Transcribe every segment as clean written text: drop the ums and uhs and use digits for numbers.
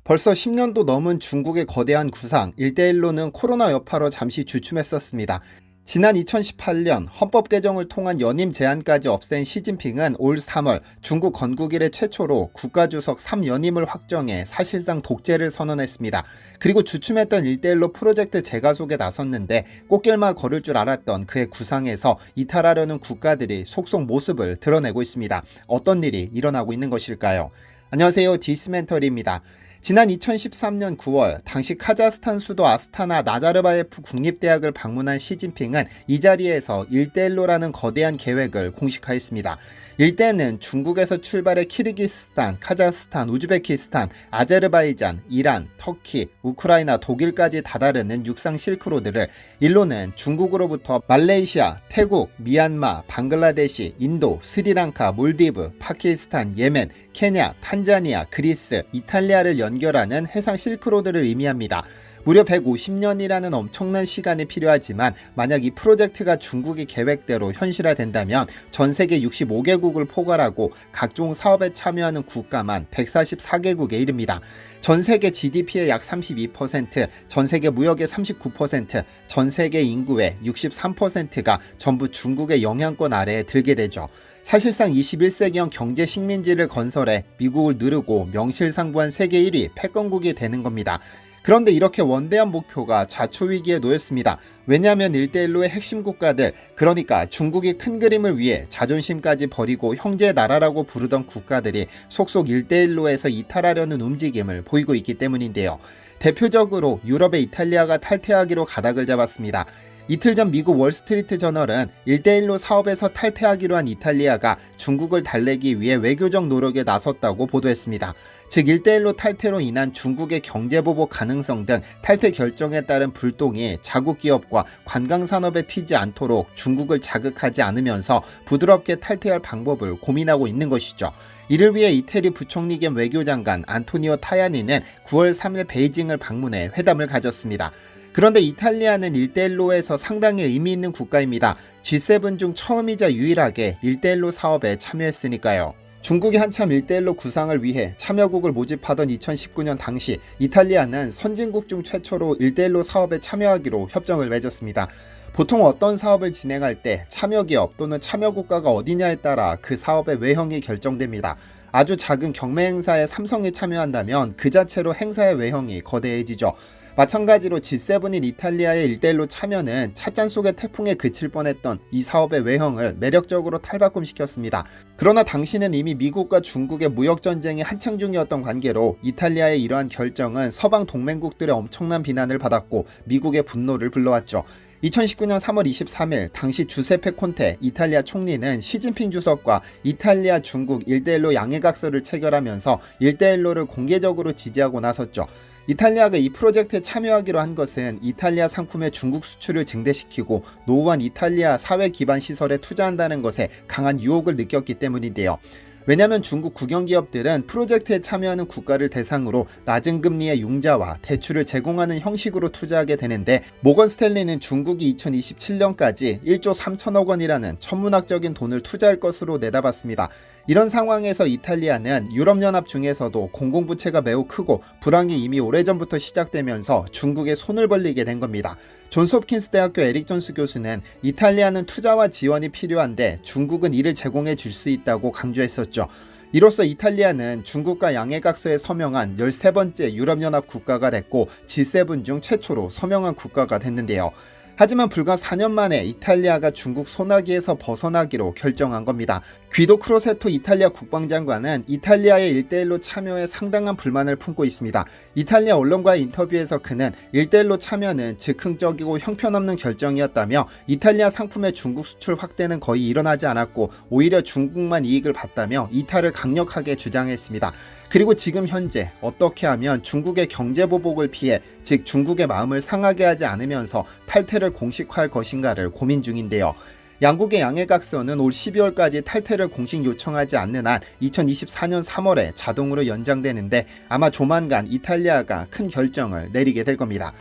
벌써 10년도 넘은 중국의 거대한 구상 1대1로는 코로나 여파로 잠시 주춤했었습니다. 지난 2018년 헌법 개정을 통한 연임 제한까지 없앤 시진핑은 올 3월 중국 건국 이래 최초로 국가주석 3연임을 확정해 사실상 독재를 선언했습니다. 그리고 주춤했던 1대1로 프로젝트 재가속에 나섰는데 꽃길만 걸을 줄 알았던 그의 구상에서 이탈하려는 국가들이 속속 모습을 드러내고 있습니다. 어떤 일이 일어나고 있는 것일까요? 안녕하세요, 디스멘터리입니다. 지난 2013년 9월 당시 카자흐스탄 수도 아스타나 나자르바예프 국립대학을 방문한 시진핑은 이 자리에서 1대1로라는 거대한 계획을 공식화했습니다. 일대는 중국에서 출발해 키르기스스탄, 카자흐스탄, 우즈베키스탄, 아제르바이잔, 이란, 터키, 우크라이나, 독일까지 다다르는 육상 실크로드를 일로는 중국으로부터 말레이시아, 태국, 미얀마, 방글라데시, 인도, 스리랑카, 몰디브, 파키스탄, 예멘, 케냐, 탄자니아, 그리스, 이탈리아를 연결하는 해상 실크로드를 의미합니다. 무려 150년이라는 엄청난 시간이 필요하지만 만약 이 프로젝트가 중국의 계획대로 현실화된다면 전 세계 65개국을 포괄하고 각종 사업에 참여하는 국가만 144개국에 이릅니다. 전 세계 GDP의 약 32%, 전 세계 무역의 39%, 전 세계 인구의 63%가 전부 중국의 영향권 아래에 들게 되죠. 사실상 21세기형 경제 식민지를 건설해 미국을 누르고 명실상부한 세계 1위 패권국이 되는 겁니다. 그런데 이렇게 원대한 목표가 자초위기에 놓였습니다. 왜냐하면 1대1로의 핵심 국가들, 그러니까 중국이 큰 그림을 위해 자존심까지 버리고 형제 나라라고 부르던 국가들이 속속 1대1로에서 이탈하려는 움직임을 보이고 있기 때문인데요. 대표적으로 유럽의 이탈리아가 탈퇴하기로 가닥을 잡았습니다. 이틀 전 미국 월스트리트 저널은 1대1로 사업에서 탈퇴하기로 한 이탈리아가 중국을 달래기 위해 외교적 노력에 나섰다고 보도했습니다. 즉 1대1로 탈퇴로 인한 중국의 경제보복 가능성 등 탈퇴 결정에 따른 불똥이 자국 기업과 관광산업에 튀지 않도록 중국을 자극하지 않으면서 부드럽게 탈퇴할 방법을 고민하고 있는 것이죠. 이를 위해 이태리 부총리 겸 외교장관 안토니오 타야니는 9월 3일 베이징을 방문해 회담을 가졌습니다. 그런데 이탈리아는 1대1로에서 상당히 의미 있는 국가입니다. G7 중 처음이자 유일하게 1대1로 사업에 참여했으니까요. 중국이 한참 1대1로 구상을 위해 참여국을 모집하던 2019년 당시 이탈리아는 선진국 중 최초로 1대1로 사업에 참여하기로 협정을 맺었습니다. 보통 어떤 사업을 진행할 때 참여기업 또는 참여국가가 어디냐에 따라 그 사업의 외형이 결정됩니다. 아주 작은 경매 행사에 삼성이 참여한다면 그 자체로 행사의 외형이 거대해지죠. 마찬가지로 G7인 이탈리아의 1대1로 참여는 찻잔 속의 태풍에 그칠 뻔했던 이 사업의 외형을 매력적으로 탈바꿈시켰습니다. 그러나 당시는 이미 미국과 중국의 무역전쟁이 한창 중이었던 관계로 이탈리아의 이러한 결정은 서방 동맹국들의 엄청난 비난을 받았고 미국의 분노를 불러왔죠. 2019년 3월 23일 당시 주세페 콘테 이탈리아 총리는 시진핑 주석과 이탈리아, 중국 1대1로 양해각서를 체결하면서 1대1로를 공개적으로 지지하고 나섰죠. 이탈리아가 이 프로젝트에 참여하기로 한 것은 이탈리아 상품의 중국 수출을 증대시키고 노후한 이탈리아 사회 기반 시설에 투자한다는 것에 강한 유혹을 느꼈기 때문인데요. 왜냐하면 중국 국영기업들은 프로젝트에 참여하는 국가를 대상으로 낮은 금리의 융자와 대출을 제공하는 형식으로 투자하게 되는데 모건 스탠리는 중국이 2027년까지 1조 3천억 원이라는 천문학적인 돈을 투자할 것으로 내다봤습니다. 이런 상황에서 이탈리아는 유럽연합 중에서도 공공부채가 매우 크고 불황이 이미 오래전부터 시작되면서 중국에 손을 벌리게 된 겁니다. 존스홉킨스 대학교 에릭 존스 교수는 이탈리아는 투자와 지원이 필요한데 중국은 이를 제공해 줄 수 있다고 강조했었죠. 이로써 이탈리아는 중국과 양해각서에 서명한 13번째 유럽연합 국가가 됐고 G7 중 최초로 서명한 국가가 됐는데요. 하지만 불과 4년 만에 이탈리아가 중국 소나기에서 벗어나기로 결정한 겁니다. 귀도 크로세토 이탈리아 국방장관은 이탈리아의 1대1로 참여에 상당한 불만을 품고 있습니다. 이탈리아 언론과의 인터뷰에서 그는 1대1로 참여는 즉흥적이고 형편없는 결정이었다며 이탈리아 상품의 중국 수출 확대는 거의 일어나지 않았고 오히려 중국만 이익을 봤다며 이탈을 강력하게 주장했습니다. 그리고 지금 현재 어떻게 하면 중국의 경제보복을 피해 즉 중국의 마음을 상하게 하지 않으면서 탈퇴를 공식화할 것인가를 고민 중인데요. 양국의 양해각서는 올 12월까지 탈퇴를 공식 요청하지 않는 한 2024년 3월에 자동으로 연장되는데 아마 조만간 이탈리아가 큰 결정을 내리게 될 겁니다.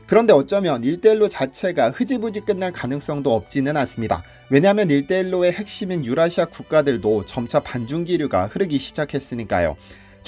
그런데 어쩌면 1대1로 자체가 흐지부지 끝날 가능성도 없지는 않습니다. 왜냐하면 1대1로의 핵심인 유라시아 국가들도 점차 반중기류가 흐르기 시작했으니까요.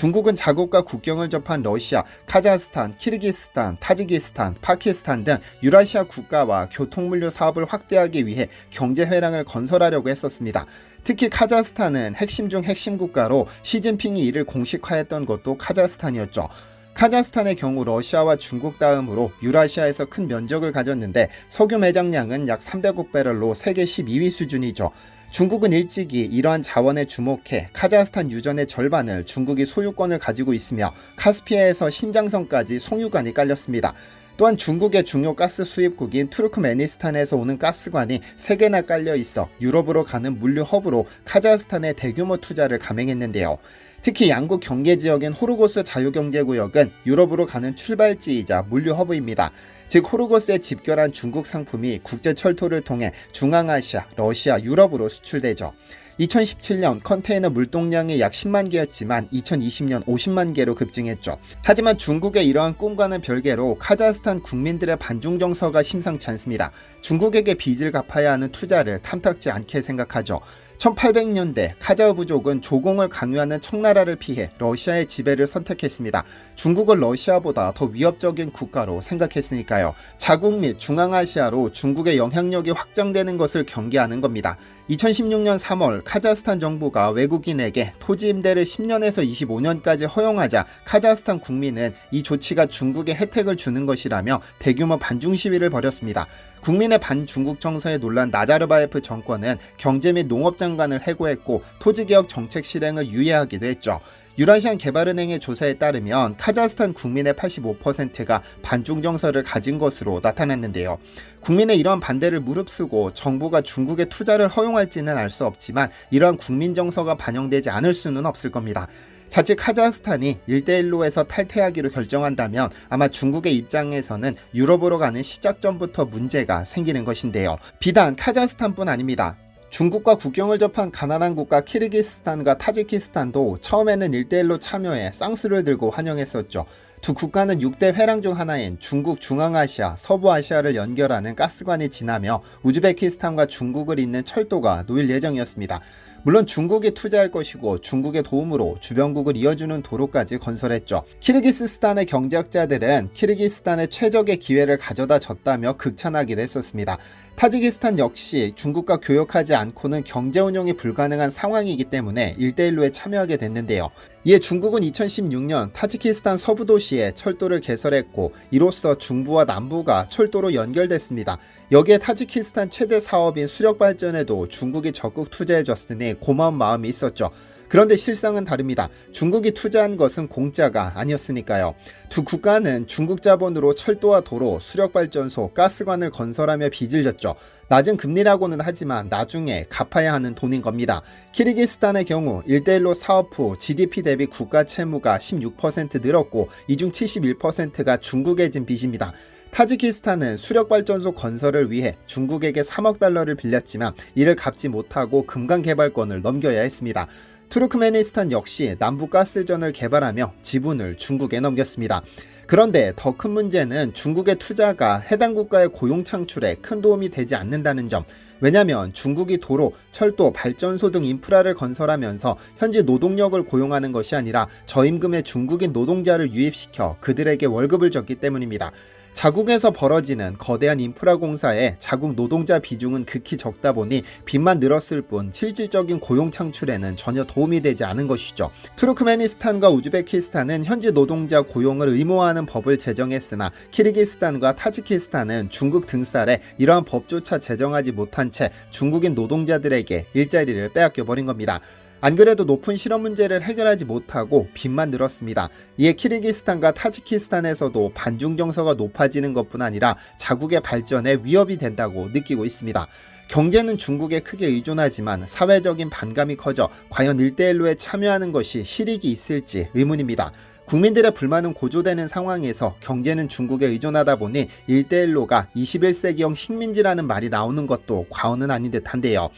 중국은 자국과 국경을 접한 러시아, 카자흐스탄, 키르기스탄, 타지키스탄, 파키스탄 등 유라시아 국가와 교통물류 사업을 확대하기 위해 경제 회랑을 건설하려고 했었습니다. 특히 카자흐스탄은 핵심 중 핵심 국가로 시진핑이 이를 공식화했던 것도 카자흐스탄이었죠. 카자흐스탄의 경우 러시아와 중국 다음으로 유라시아에서 큰 면적을 가졌는데 석유 매장량은 약 300억 배럴로 세계 12위 수준이죠. 중국은 일찍이 이러한 자원에 주목해 카자흐스탄 유전의 절반을 중국이 소유권을 가지고 있으며 카스피해에서 신장성까지 송유관이 깔렸습니다. 또한 중국의 중요 가스 수입국인 투르크메니스탄에서 오는 가스관이 3개나 깔려 있어 유럽으로 가는 물류 허브로 카자흐스탄의 대규모 투자를 감행했는데요. 특히 양국 경계지역인 호르고스 자유경제구역은 유럽으로 가는 출발지이자 물류 허브입니다. 즉 호르고스에 집결한 중국 상품이 국제철도를 통해 중앙아시아, 러시아, 유럽으로 수출되죠. 2017년 컨테이너 물동량이 약 10만 개였지만 2020년 50만 개로 급증했죠. 하지만 중국의 이러한 꿈과는 별개로 카자흐스탄 국민들의 반중 정서가 심상치 않습니다. 중국에게 빚을 갚아야 하는 투자를 탐탁지 않게 생각하죠. 1800년대 카자흐 부족은 조공을 강요하는 청나라를 피해 러시아의 지배를 선택했습니다. 중국은 러시아보다 더 위협적인 국가로 생각했으니까요. 자국 및 중앙아시아로 중국의 영향력이 확장되는 것을 경계하는 겁니다. 2016년 3월 카자흐스탄 정부가 외국인에게 토지 임대를 10년에서 25년까지 허용하자 카자흐스탄 국민은 이 조치가 중국에 혜택을 주는 것이라며 대규모 반중 시위를 벌였습니다. 국민의 반중국 정서에 놀란 나자르바예프 정권은 경제 및 농업 장관을 해고했고 토지개혁 정책 실행을 유예하기도 했죠. 유라시안 개발은행의 조사에 따르면 카자흐스탄 국민의 85%가 반중 정서를 가진 것으로 나타났는데요. 국민의 이러한 반대를 무릅쓰고 정부가 중국의 투자를 허용할지는 알 수 없지만 이러한 국민 정서가 반영되지 않을 수는 없을 겁니다. 자칫 카자흐스탄이 1대1로에서 탈퇴하기로 결정한다면 아마 중국의 입장에서는 유럽으로 가는 시작점부터 문제가 생기는 것인데요. 비단 카자흐스탄뿐 아닙니다. 중국과 국경을 접한 가난한 국가 키르기스탄과 타지키스탄도 처음에는 1대1로 참여해 쌍수를 들고 환영했었죠. 두 국가는 6대 회랑 중 하나인 중국 중앙아시아, 서부아시아를 연결하는 가스관이 지나며 우즈베키스탄과 중국을 잇는 철도가 놓일 예정이었습니다. 물론 중국이 투자할 것이고 중국의 도움으로 주변국을 이어주는 도로까지 건설했죠. 키르기스스탄의 경제학자들은 키르기스탄의 최적의 기회를 가져다 줬다며 극찬하기도 했었습니다. 타지키스탄 역시 중국과 교역하지 않고는 경제 운영이 불가능한 상황이기 때문에 1대1로에 참여하게 됐는데요. 이에 중국은 2016년 타지키스탄 서부 도시에 철도를 개설했고 이로써 중부와 남부가 철도로 연결됐습니다. 여기에 타지키스탄 최대 사업인 수력 발전에도 중국이 적극 투자해줬으니 고마운 마음이 있었죠. 그런데 실상은 다릅니다. 중국이 투자한 것은 공짜가 아니었으니까요. 두 국가는 중국 자본으로 철도와 도로, 수력발전소, 가스관을 건설하며 빚을 졌죠. 낮은 금리라고는 하지만 나중에 갚아야 하는 돈인 겁니다. 키르기스탄의 경우 1대1로 사업 후 GDP 대비 국가 채무가 16% 늘었고 이 중 71%가 중국에 진 빚입니다. 타지키스탄은 수력발전소 건설을 위해 중국에게 3억 달러를 빌렸지만 이를 갚지 못하고 금강개발권을 넘겨야 했습니다. 투르크메니스탄 역시 남부가스전을 개발하며 지분을 중국에 넘겼습니다. 그런데 더 큰 문제는 중국의 투자가 해당 국가의 고용 창출에 큰 도움이 되지 않는다는 점. 왜냐하면 중국이 도로, 철도, 발전소 등 인프라를 건설하면서 현지 노동력을 고용하는 것이 아니라 저임금의 중국인 노동자를 유입시켜 그들에게 월급을 줬기 때문입니다. 자국에서 벌어지는 거대한 인프라 공사에 자국 노동자 비중은 극히 적다 보니 빚만 늘었을 뿐 실질적인 고용 창출에는 전혀 도움이 되지 않은 것이죠. 투르크메니스탄과 우즈베키스탄은 현지 노동자 고용을 의무화하는 법을 제정했으나 키르기스탄과 타지키스탄은 중국 등살에 이러한 법조차 제정하지 못한 채 중국인 노동자들에게 일자리를 빼앗겨버린 겁니다. 안 그래도 높은 실업 문제를 해결하지 못하고 빚만 늘었습니다. 이에 키르기스탄과 타지키스탄에서도 반중 정서가 높아지는 것뿐 아니라 자국의 발전에 위협이 된다고 느끼고 있습니다. 경제는 중국에 크게 의존하지만 사회적인 반감이 커져 과연 1대1로에 참여하는 것이 실익이 있을지 의문입니다. 국민들의 불만은 고조되는 상황에서 경제는 중국에 의존하다 보니 1대1로가 21세기형 식민지라는 말이 나오는 것도 과언은 아닌 듯한데요.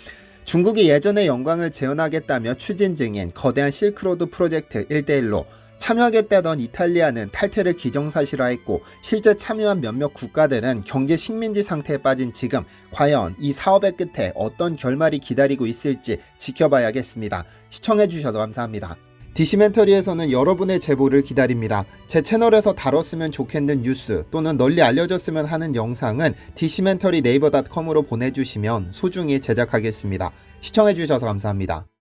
중국이 예전의 영광을 재현하겠다며 추진 중인 거대한 실크로드 프로젝트 1대1로 참여하겠다던 이탈리아는 탈퇴를 기정사실화했고 실제 참여한 몇몇 국가들은 경제 식민지 상태에 빠진 지금 과연 이 사업의 끝에 어떤 결말이 기다리고 있을지 지켜봐야겠습니다. 시청해주셔서 감사합니다. 디시멘터리에서는 여러분의 제보를 기다립니다. 제 채널에서 다뤘으면 좋겠는 뉴스 또는 널리 알려졌으면 하는 영상은 디시멘터리 네이버닷컴으로 보내주시면 소중히 제작하겠습니다. 시청해주셔서 감사합니다.